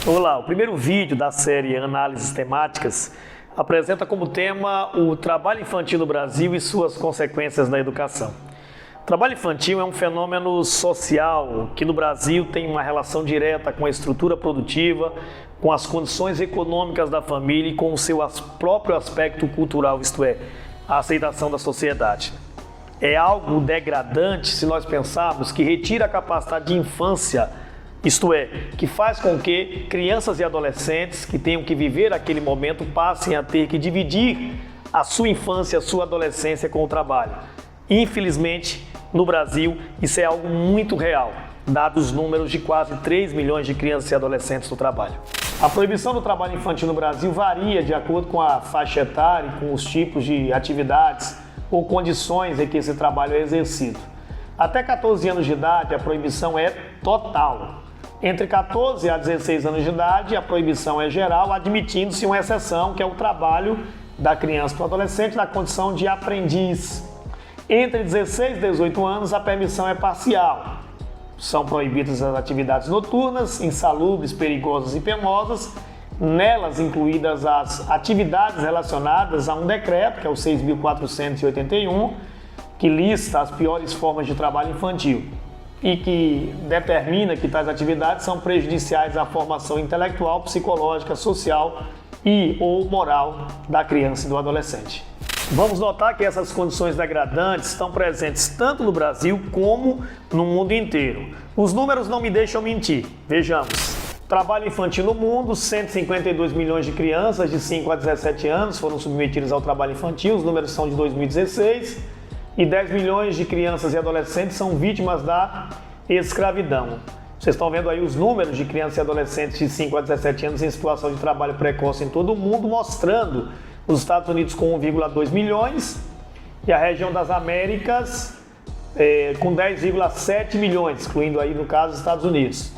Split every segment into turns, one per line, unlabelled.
Olá, o primeiro vídeo da série Análises Temáticas apresenta como tema o trabalho infantil no Brasil e suas consequências na educação. O trabalho infantil é um fenômeno social que no Brasil tem uma relação direta com a estrutura produtiva, com as condições econômicas da família e com o seu próprio aspecto cultural, isto é, a aceitação da sociedade. É algo degradante se nós pensarmos que retira a capacidade de infância, isto é, que faz com que crianças e adolescentes que tenham que viver aquele momento passem a ter que dividir a sua infância, a sua adolescência com o trabalho. Infelizmente, no Brasil, isso é algo muito real, dados os números de quase 3 milhões de crianças e adolescentes no trabalho. A proibição do trabalho infantil no Brasil varia de acordo com a faixa etária e com os tipos de atividades ou condições em que esse trabalho é exercido. Até 14 anos de idade, a proibição é total. Entre 14 a 16 anos de idade, a proibição é geral, admitindo-se uma exceção, que é o trabalho da criança para o adolescente na condição de aprendiz. Entre 16 e 18 anos, a permissão é parcial. São proibidas as atividades noturnas, insalubres, perigosas e penosas, nelas incluídas as atividades relacionadas a um decreto, que é o 6.481, que lista as piores formas de trabalho infantil e que determina que tais atividades são prejudiciais à formação intelectual, psicológica, social e ou moral da criança e do adolescente. Vamos notar que essas condições degradantes estão presentes tanto no Brasil como no mundo inteiro. Os números não me deixam mentir. Vejamos. Trabalho infantil no mundo, 152 milhões de crianças de 5 a 17 anos foram submetidas ao trabalho infantil, os números são de 2016, e 10 milhões de crianças e adolescentes são vítimas da escravidão. Vocês estão vendo aí os números de crianças e adolescentes de 5 a 17 anos em situação de trabalho precoce em todo o mundo, mostrando os Estados Unidos com 1,2 milhões e a região das Américas com 10,7 milhões, incluindo aí no caso os Estados Unidos.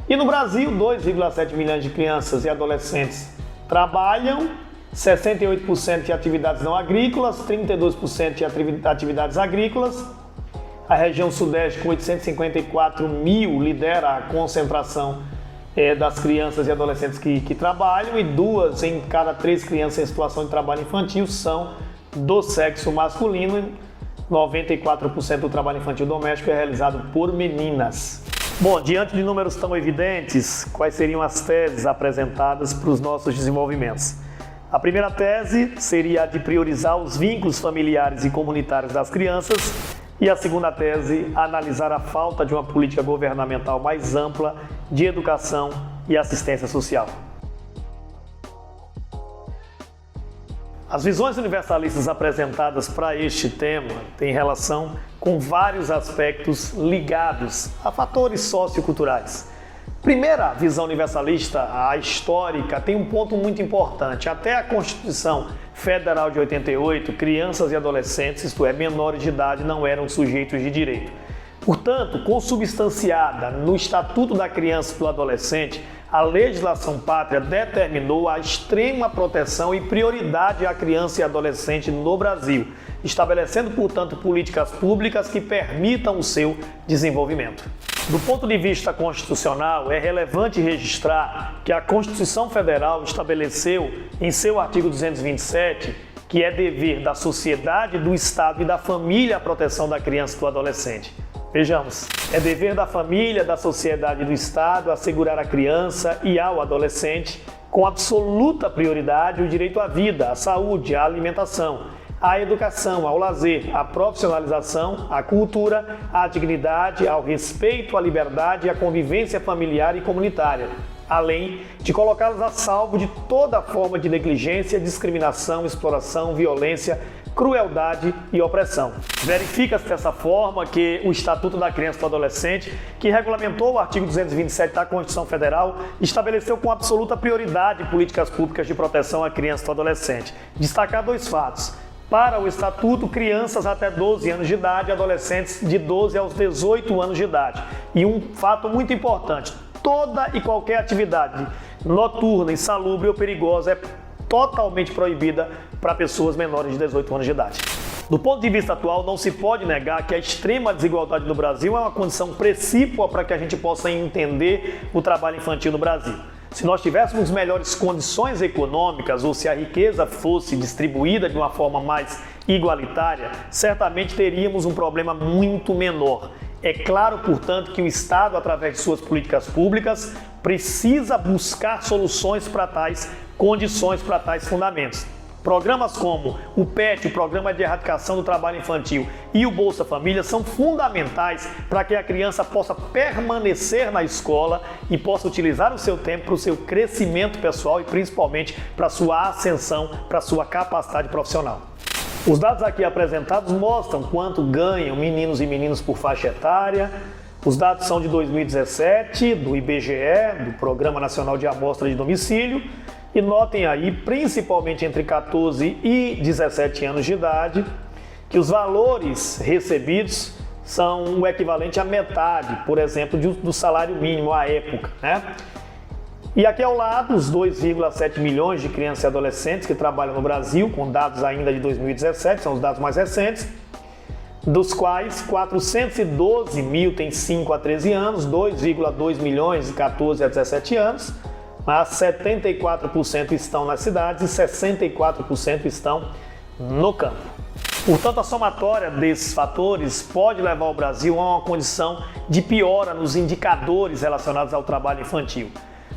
E no Brasil, 2,7 milhões de crianças e adolescentes trabalham, 68% de atividades não agrícolas, 32% de atividades agrícolas. A região sudeste, com 854 mil, lidera a concentração das crianças e adolescentes que trabalham, e 2 em cada 3 crianças em situação de trabalho infantil são do sexo masculino. 94% do trabalho infantil doméstico é realizado por meninas. Bom, diante de números tão evidentes, quais seriam as teses apresentadas para os nossos desenvolvimentos? A primeira tese seria a de priorizar os vínculos familiares e comunitários das crianças, e a segunda tese, analisar a falta de uma política governamental mais ampla de educação e assistência social. As visões universalistas apresentadas para este tema têm relação com vários aspectos ligados a fatores socioculturais. Primeira visão universalista, a histórica, tem um ponto muito importante. Até a Constituição Federal de 88, crianças e adolescentes, isto é, menores de idade, não eram sujeitos de direito. Portanto, consubstanciada no Estatuto da Criança e do Adolescente, a legislação pátria determinou a extrema proteção e prioridade à criança e adolescente no Brasil, estabelecendo, portanto, políticas públicas que permitam o seu desenvolvimento. Do ponto de vista constitucional, é relevante registrar que a Constituição Federal estabeleceu em seu artigo 227 que é dever da sociedade, do Estado e da família a proteção da criança e do adolescente. Vejamos, é dever da família, da sociedade e do Estado assegurar à criança e ao adolescente, com absoluta prioridade, o direito à vida, à saúde, à alimentação, à educação, ao lazer, à profissionalização, à cultura, à dignidade, ao respeito, à liberdade e à convivência familiar e comunitária, além de colocá-los a salvo de toda forma de negligência, discriminação, exploração, violência, crueldade e opressão. Verifica-se dessa forma que o Estatuto da Criança e do Adolescente, que regulamentou o artigo 227 da Constituição Federal, estabeleceu com absoluta prioridade políticas públicas de proteção à criança e ao adolescente. Destacar 2 fatos. Para o Estatuto, crianças até 12 anos de idade e adolescentes de 12 aos 18 anos de idade. E um fato muito importante, toda e qualquer atividade noturna, insalubre ou perigosa é totalmente proibida para pessoas menores de 18 anos de idade. Do ponto de vista atual, não se pode negar que a extrema desigualdade no Brasil é uma condição precípua para que a gente possa entender o trabalho infantil no Brasil. Se nós tivéssemos melhores condições econômicas ou se a riqueza fosse distribuída de uma forma mais igualitária, certamente teríamos um problema muito menor. É claro, portanto, que o Estado, através de suas políticas públicas, precisa buscar soluções para tais condições, para tais fundamentos. Programas como o PET, o Programa de Erradicação do Trabalho Infantil, e o Bolsa Família são fundamentais para que a criança possa permanecer na escola e possa utilizar o seu tempo para o seu crescimento pessoal e principalmente para a sua ascensão, para a sua capacidade profissional. Os dados aqui apresentados mostram quanto ganham meninos e meninas por faixa etária. Os dados são de 2017, do IBGE, do Programa Nacional de Amostra de Domicílio. E notem aí, principalmente entre 14 e 17 anos de idade, que os valores recebidos são o equivalente à metade, por exemplo, do salário mínimo à época, né? E aqui ao lado, os 2,7 milhões de crianças e adolescentes que trabalham no Brasil, com dados ainda de 2017, são os dados mais recentes, dos quais 412 mil têm 5 a 13 anos, 2,2 milhões de 14 a 17 anos, mas 74% estão nas cidades e 64% estão no campo. Portanto, a somatória desses fatores pode levar o Brasil a uma condição de piora nos indicadores relacionados ao trabalho infantil.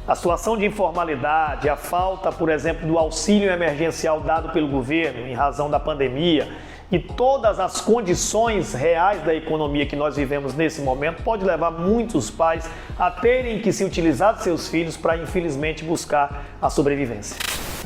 A situação de informalidade, a falta, por exemplo, do auxílio emergencial dado pelo governo em razão da pandemia e todas as condições reais da economia que nós vivemos nesse momento pode levar muitos pais a terem que se utilizar de seus filhos para, infelizmente, buscar a sobrevivência.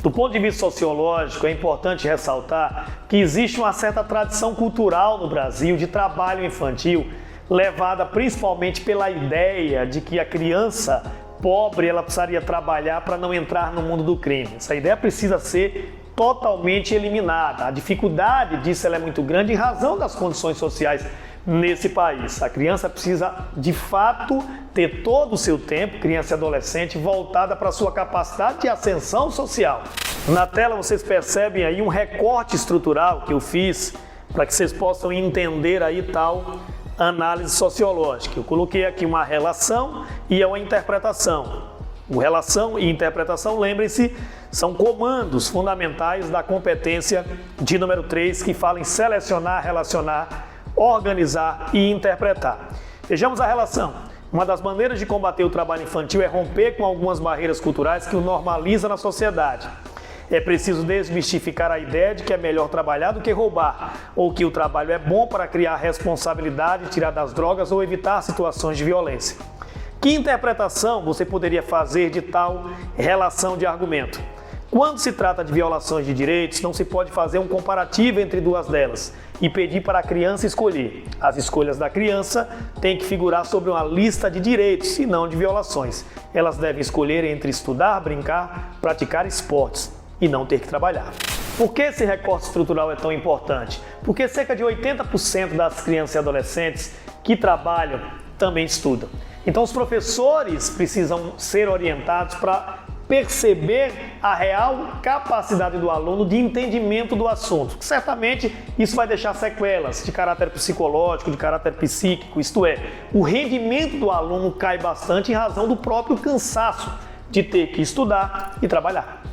Do ponto de vista sociológico, é importante ressaltar que existe uma certa tradição cultural no Brasil de trabalho infantil, levada principalmente pela ideia de que a criança pobre ela precisaria trabalhar para não entrar no mundo do crime. Essa ideia precisa ser totalmente eliminada. A dificuldade disso é muito grande em razão das condições sociais nesse país. A criança precisa, de fato, ter todo o seu tempo, criança e adolescente, voltada para a sua capacidade de ascensão social. Na tela vocês percebem aí um recorte estrutural que eu fiz para que vocês possam entender aí tal análise sociológica. Eu coloquei aqui uma relação e uma interpretação. O relação e interpretação, lembrem-se, são comandos fundamentais da competência de número 3, que fala em selecionar, relacionar, organizar e interpretar. Vejamos a relação. Uma das maneiras de combater o trabalho infantil é romper com algumas barreiras culturais que o normalizam na sociedade. É preciso desmistificar a ideia de que é melhor trabalhar do que roubar, ou que o trabalho é bom para criar responsabilidade, tirar das drogas ou evitar situações de violência. Que interpretação você poderia fazer de tal relação de argumento? Quando se trata de violações de direitos, não se pode fazer um comparativo entre duas delas e pedir para a criança escolher. As escolhas da criança têm que figurar sobre uma lista de direitos e não de violações. Elas devem escolher entre estudar, brincar, praticar esportes e não ter que trabalhar. Por que esse recorte estrutural é tão importante? Porque cerca de 80% das crianças e adolescentes que trabalham também estudam. Então os professores precisam ser orientados para perceber a real capacidade do aluno de entendimento do assunto. Certamente isso vai deixar sequelas de caráter psicológico, de caráter psíquico, isto é, o rendimento do aluno cai bastante em razão do próprio cansaço de ter que estudar e trabalhar.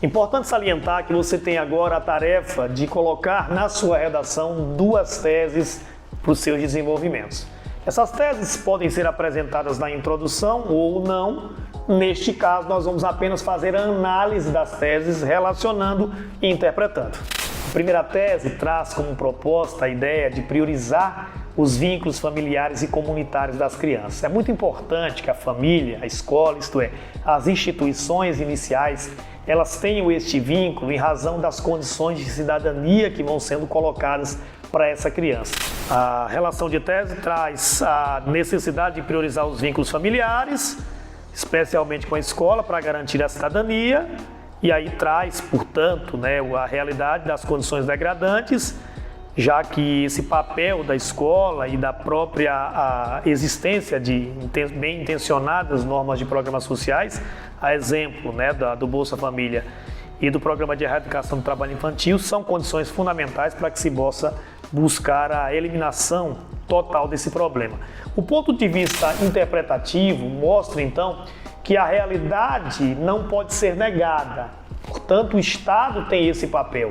Importante salientar que você tem agora a tarefa de colocar na sua redação 2 teses para os seus desenvolvimentos. Essas teses podem ser apresentadas na introdução ou não. Neste caso, nós vamos apenas fazer a análise das teses relacionando e interpretando. A primeira tese traz como proposta a ideia de priorizar os vínculos familiares e comunitários das crianças. É muito importante que a família, a escola, isto é, as instituições iniciais, elas tenham este vínculo em razão das condições de cidadania que vão sendo colocadas para essa criança. A relação de tese traz a necessidade de priorizar os vínculos familiares, especialmente com a escola, para garantir a cidadania, e aí traz, portanto, a realidade das condições degradantes, já que esse papel da escola e da própria existência de bem intencionadas normas de programas sociais, a exemplo do Bolsa Família e do Programa de Erradicação do Trabalho Infantil, são condições fundamentais para que se possa buscar a eliminação total desse problema. O ponto de vista interpretativo mostra, então, que a realidade não pode ser negada. Portanto, o Estado tem esse papel.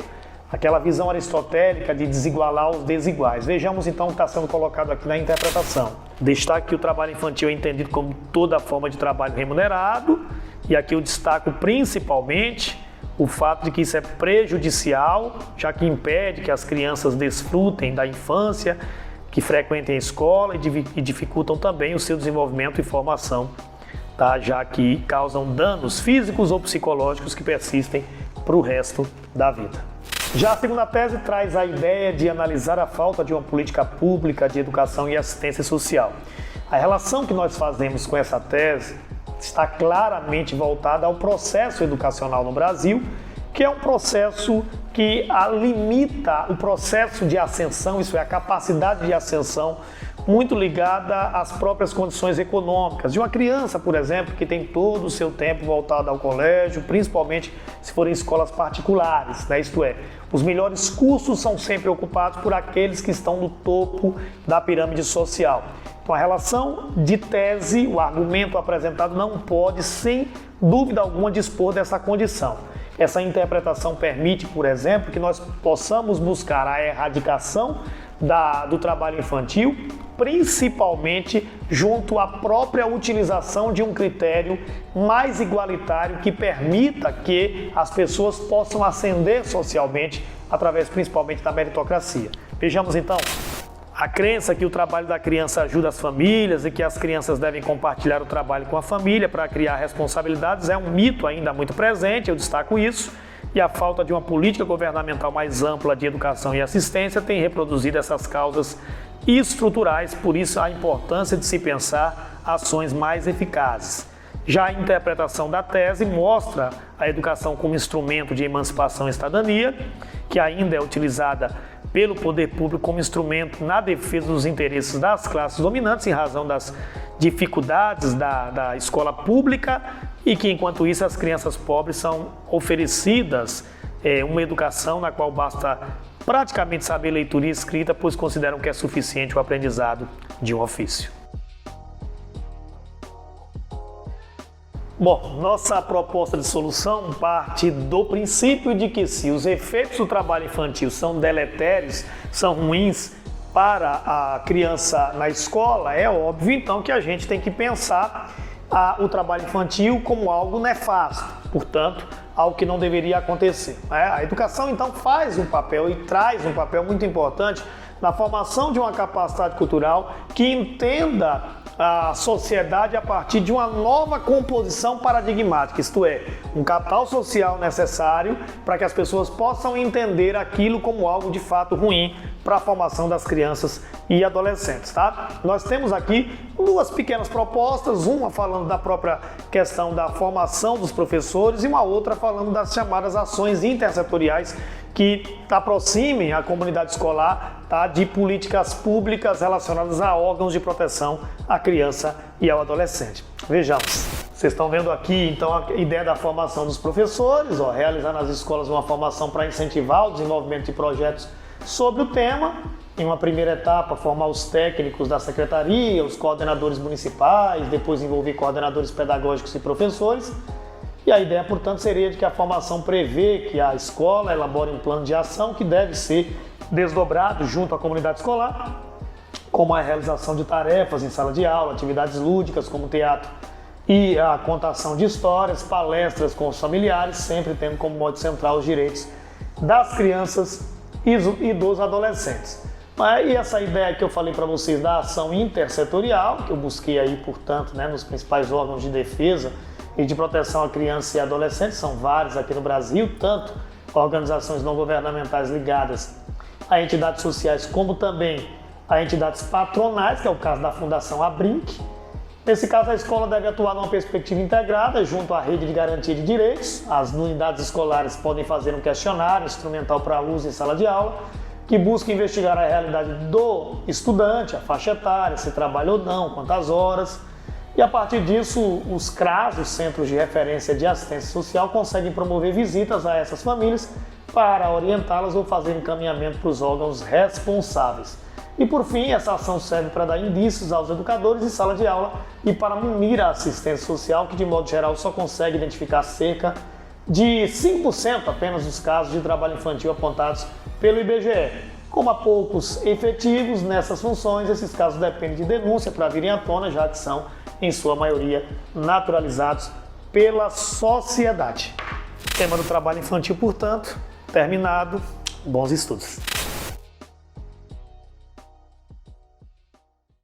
Aquela visão aristotélica de desigualar os desiguais. Vejamos então o que está sendo colocado aqui na interpretação. Destaque que o trabalho infantil é entendido como toda forma de trabalho remunerado, e aqui eu destaco principalmente o fato de que isso é prejudicial, já que impede que as crianças desfrutem da infância, que frequentem a escola e dificultam também o seu desenvolvimento e formação, tá? Já que causam danos físicos ou psicológicos que persistem para o resto da vida. Já a segunda tese traz a ideia de analisar a falta de uma política pública de educação e assistência social. A relação que nós fazemos com essa tese está claramente voltada ao processo educacional no Brasil, que é um processo que limita o processo de ascensão, isso é, a capacidade de ascensão, muito ligada às próprias condições econômicas. De uma criança, por exemplo, que tem todo o seu tempo voltado ao colégio, principalmente se forem escolas particulares, né? Isto é, os melhores cursos são sempre ocupados por aqueles que estão no topo da pirâmide social. Então, a relação de tese, o argumento apresentado não pode, sem dúvida alguma, dispor dessa condição. Essa interpretação permite, por exemplo, que nós possamos buscar a erradicação do trabalho infantil, principalmente junto à própria utilização de um critério mais igualitário que permita que as pessoas possam ascender socialmente através principalmente da meritocracia. Vejamos então. A crença que o trabalho da criança ajuda as famílias e que as crianças devem compartilhar o trabalho com a família para criar responsabilidades é um mito ainda muito presente, eu destaco isso, e a falta de uma política governamental mais ampla de educação e assistência tem reproduzido essas causas estruturais, por isso a importância de se pensar ações mais eficazes. Já a interpretação da tese mostra a educação como instrumento de emancipação e cidadania, que ainda é utilizada pelo poder público como instrumento na defesa dos interesses das classes dominantes em razão das dificuldades da escola pública e que, enquanto isso, as crianças pobres são oferecidas uma educação na qual basta praticamente saber leitura e escrita, pois consideram que é suficiente o aprendizado de um ofício. Bom, nossa proposta de solução parte do princípio de que se os efeitos do trabalho infantil são deletérios, são ruins para a criança na escola, é óbvio então que a gente tem que pensar o trabalho infantil como algo nefasto, portanto, algo que não deveria acontecer. A educação então faz um papel e traz um papel muito importante na formação de uma capacidade cultural que entenda a sociedade a partir de uma nova composição paradigmática, isto é, um capital social necessário para que as pessoas possam entender aquilo como algo de fato ruim para a formação das crianças e adolescentes, tá? Nós temos aqui duas pequenas propostas, uma falando da própria questão da formação dos professores e uma outra falando das chamadas ações intersetoriais que aproximem a comunidade escolar, tá, de políticas públicas relacionadas a órgãos de proteção à criança e ao adolescente. Vejamos. Vocês estão vendo aqui, então, a ideia da formação dos professores, realizar nas escolas uma formação para incentivar o desenvolvimento de projetos sobre o tema. Em uma primeira etapa, formar os técnicos da secretaria, os coordenadores municipais, depois envolver coordenadores pedagógicos e professores. E a ideia, portanto, seria de que a formação prevê que a escola elabore um plano de ação que deve ser desdobrado junto à comunidade escolar, como a realização de tarefas em sala de aula, atividades lúdicas como teatro e a contação de histórias, palestras com os familiares, sempre tendo como modo central os direitos das crianças e dos adolescentes. E essa ideia que eu falei para vocês da ação intersetorial, que eu busquei aí, portanto, nos principais órgãos de defesa e de proteção à criança e adolescente, são vários aqui no Brasil, tanto organizações não governamentais ligadas a entidades sociais, como também a entidades patronais, que é o caso da Fundação Abrinq. Nesse caso, a escola deve atuar numa perspectiva integrada junto à rede de garantia de direitos. As unidades escolares podem fazer um questionário instrumental para uso em sala de aula, que busca investigar a realidade do estudante, a faixa etária, se trabalha ou não, quantas horas. E a partir disso, os CRAS, os Centros de Referência de Assistência Social, conseguem promover visitas a essas famílias para orientá-las ou fazer encaminhamento para os órgãos responsáveis. E por fim, essa ação serve para dar indícios aos educadores em sala de aula e para munir a assistência social, que de modo geral só consegue identificar cerca de 5% apenas dos casos de trabalho infantil apontados pelo IBGE. Como há poucos efetivos nessas funções, esses casos dependem de denúncia para virem à tona, já que são, em sua maioria, naturalizados pela sociedade. Tema do trabalho infantil, portanto, terminado. Bons estudos.